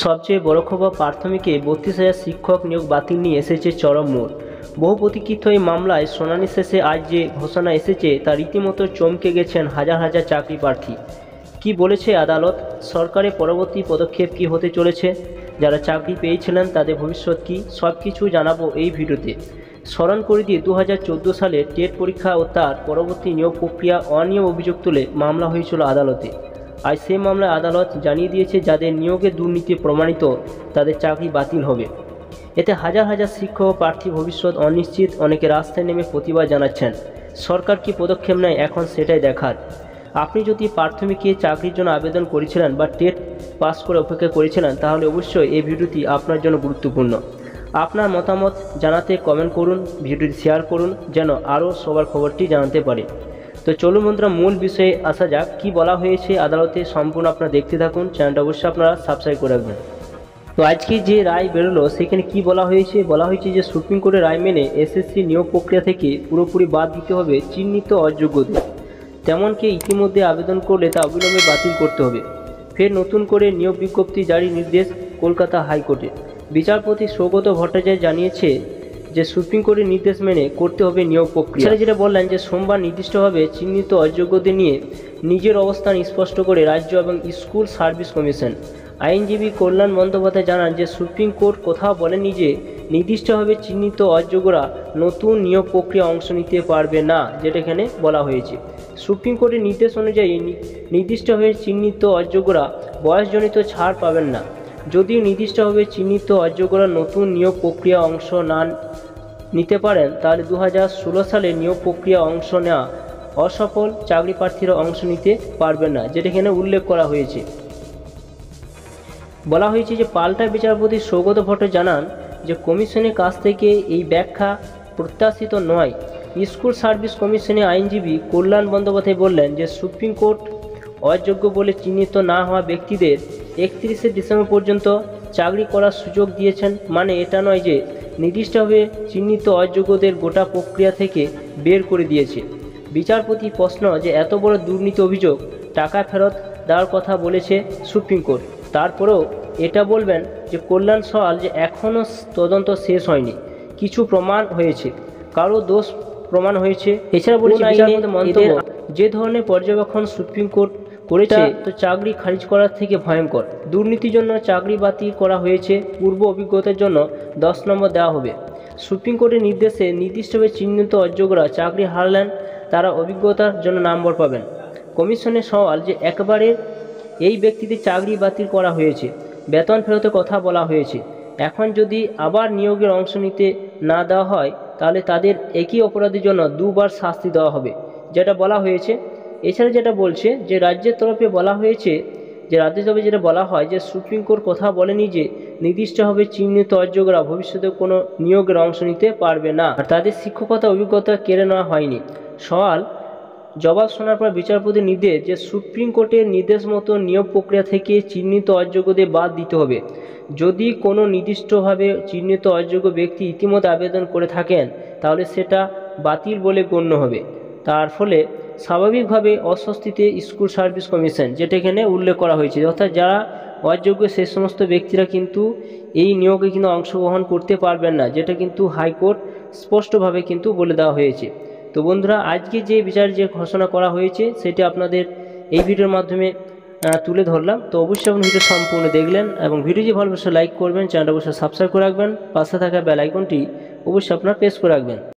সবচেয়ে বড় খবর, প্রাথমিকে 32,000 শিক্ষক নিয়োগ বাতিল নিয়ে এসেছে চরম মোড়। বহু প্রতীক্ষিত এই মামলায় শুনানি শেষে আজ যে ঘোষণা এসেছে তা রীতিমতো চমকে গেছেন হাজার হাজার চাকরি প্রার্থী। কি বলেছে আদালত, সরকারের পরবর্তী পদক্ষেপ কি হতে চলেছে, যারা চাকরি পেয়েছিলেন তাদের ভবিষ্যৎ কী, সব কিছু জানাবো এই ভিডিওতে। স্মরণ করে দিয়ে 2014 সালে টেট পরীক্ষা ও তার পরবর্তী নিয়োগ প্রক্রিয়া অনিয়ম অভিযোগ তুলে মামলা হয়েছিল আদালতে। আজ সেই মামলায় আদালত জানিয়ে দিয়েছে যাদের নিয়োগে দুর্নীতি প্রমাণিত তাদের চাকরি বাতিল হবে। এতে হাজার হাজার শিক্ষক ও প্রার্থী ভবিষ্যৎ অনিশ্চিত। অনেকে রাস্তায় নেমে প্রতিবাদ জানাচ্ছেন। সরকার কি পদক্ষেপ নেয় এখন সেটাই দেখার। আপনি যদি প্রাথমিকে চাকরির জন্য আবেদন করেছিলেন বা টেট পাস করে অপেক্ষা করেছিলেন তাহলে অবশ্যই এই ভিডিওটি আপনার জন্য গুরুত্বপূর্ণ। আপনার মতামত জানাতে কমেন্ট করুন, ভিডিওটি শেয়ার করুন যেন আরও সবার খবরটি জানাতে পারে। তো চলুন বন্ধুরা, মূল বিষয়ে আসা যাক। কি বলা হয়েছে আদালতে সম্পূর্ণ আপনারা দেখতে থাকুন। চ্যানেলটা অবশ্যই আপনারা সাবস্ক্রাইব করে রাখবেন। তো আজকে যে রায় বেরোলো সেখানে কি বলা হয়েছে যে সুপ্রিম কোর্টের রায় মেনে এসএসসি নিয়োগ প্রক্রিয়া থেকে পুরোপুরি বাদ দিতে হবে চিহ্নিত অযোগ্যদের। তেমনকি ইতিমধ্যে আবেদন করলে তা অবিলম্বে বাতিল করতে হবে। ফের নতুন করে নিয়োগ বিজ্ঞপ্তি জারির নির্দেশ কলকাতা হাইকোর্টে। বিচারপতি সৌগত ভট্টাচার্য জানিয়েছে যে সুপ্রিম কোর্টের নির্দেশ মেনে করতে হবে নিয়োগ প্রক্রিয়া। যেটা বললেন যে সোমবার নির্দিষ্টভাবে চিহ্নিত অযোগ্যদের নিয়ে নিজের অবস্থান স্পষ্ট করে রাজ্য এবং স্কুল সার্ভিস কমিশন। আইনজীবী কল্যাণ বন্দ্যোপাধ্যায় জানান যে সুপ্রিম কোর্ট কোথাও বলেনি যে নির্দিষ্টভাবে চিহ্নিত অযোগ্যরা নতুন নিয়োগ প্রক্রিয়া অংশ নিতে পারবে না, যেটা এখানে বলা হয়েছে। সুপ্রিম কোর্টের নির্দেশ অনুযায়ী নির্দিষ্টভাবে চিহ্নিত অযোগ্যরা বয়সজনিত ছাড় পাবেন না। যদি নির্দিষ্টভাবে চিহ্নিত অযোগ্যরা নতুন নিয়োগ প্রক্রিয়া অংশ না নিতে পারেন তাহলে 2016 সালে নিয়োগ প্রক্রিয়া অংশ নেওয়া অসফল চাকরি প্রার্থীরা অংশ নিতে পারবেন না, যেটা এখানে উল্লেখ করা হয়েছে। বলা হয়েছে যে পাল্টা বিচারপতি সৌগত ভট্টাচার্য জানান যে কমিশনের কাছ থেকে এই ব্যাখ্যা প্রত্যাশিত নয়। স্কুল সার্ভিস কমিশনের আইনজীবী কল্যাণ বন্দ্যোপাধ্যায় বললেন যে সুপ্রিম কোর্ট অযোগ্য বলে চিহ্নিত না হওয়া ব্যক্তিদের 31শে ডিসেম্বর পর্যন্ত চাকরি করার সুযোগ দিয়েছেন। মানে এটা নয় যে নির্দিষ্টভাবে চিহ্নিত অযোগ্যদের গোটা প্রক্রিয়া থেকে বের করে দিয়েছে। বিচারপতি প্রশ্ন যে এত বড় দুর্নীতি অভিযোগ, টাকা ফেরত দেওয়ার কথা বলেছে সুপ্রিম কোর্ট, তারপরেও এটা বলবেন যে কল্যাণ সওয়াল যে এখনও তদন্ত শেষ হয়নি, কিছু প্রমাণ হয়েছে, কারো দোষ প্রমাণ হয়েছে। এছাড়া বলছে মন্তব্য যে ধরনের পর্যবেক্ষণ সুপ্রিম কোর্ট করেছে তো চাকরি খারিজ করার থেকে ভয়ঙ্কর। দুর্নীতির জন্য চাকরি বাতিল করা হয়েছে, পূর্ব অভিজ্ঞতার জন্য 10 নম্বর দেওয়া হবে। সুপ্রিম কোর্টের নির্দেশে নির্দিষ্টভাবে চিহ্নিত অযোগ্যরা চাকরি হারলেন তারা অভিজ্ঞতার জন্য নম্বর পাবেন। কমিশনের সওয়াল যে একবারে এই ব্যক্তিদের চাকরি বাতিল করা হয়েছে, বেতন ফেরতের কথা বলা হয়েছে, এখন যদি আবার নিয়োগের অংশ নিতে না দেওয়া হয় তাহলে তাদের একই অপরাধের জন্য 2বার শাস্তি দেওয়া হবে, যেটা বলা হয়েছে। এছাড়া যেটা বলছে যে রাজ্যের তরফে বলা হয়েছে যে যেটা বলা হয় যে সুপ্রিম কোর্ট কথা বলেনি যে নির্দিষ্টভাবে চিহ্নিত অযোগ্যরা ভবিষ্যতে কোনো নিয়োগের অংশ নিতে পারবে না, আর তাদের শিক্ষকতা অভিজ্ঞতা কেড়ে নেওয়া হয়নি। সওয়াল জবাব শোনার পর বিচারপতির নির্দেশ যে সুপ্রিম কোর্টের নির্দেশ মতো নিয়োগ প্রক্রিয়া থেকে চিহ্নিত অযোগ্যদের বাদ দিতে হবে। যদি কোনো নির্দিষ্টভাবে চিহ্নিত অযোগ্য ব্যক্তি ইতিমধ্যে আবেদন করে থাকেন তাহলে সেটা বাতিল বলে গণ্য হবে। তার ফলে স্বাভাবিকভাবে অস্বস্তিতে স্কুল সার্ভিস কমিশন, যেটা এখানে উল্লেখ করা হয়েছে। অর্থাৎ যারা অযোগ্য সেই সমস্ত ব্যক্তিরা কিন্তু এই নিয়োগে কিন্তু অংশগ্রহণ করতে পারবেন না, যেটা কিন্তু হাইকোর্ট স্পষ্টভাবে কিন্তু বলে দেওয়া হয়েছে। তো বন্ধুরা, আজকে যে বিচার যে ঘোষণা করা হয়েছে সেটা আপনাদের এই ভিডিওর মাধ্যমে তুলে ধরলাম। তো অবশ্যই আপনি ভিডিও সম্পূর্ণ দেখলেন এবং ভিডিও যে ভালো অবশ্যই লাইক করবেন, চ্যানেলটা অবশ্যই সাবস্ক্রাইব করে রাখবেন, পাশে থাকা বেল আইকনটি অবশ্যই আপনারা প্রেস করে রাখবেন।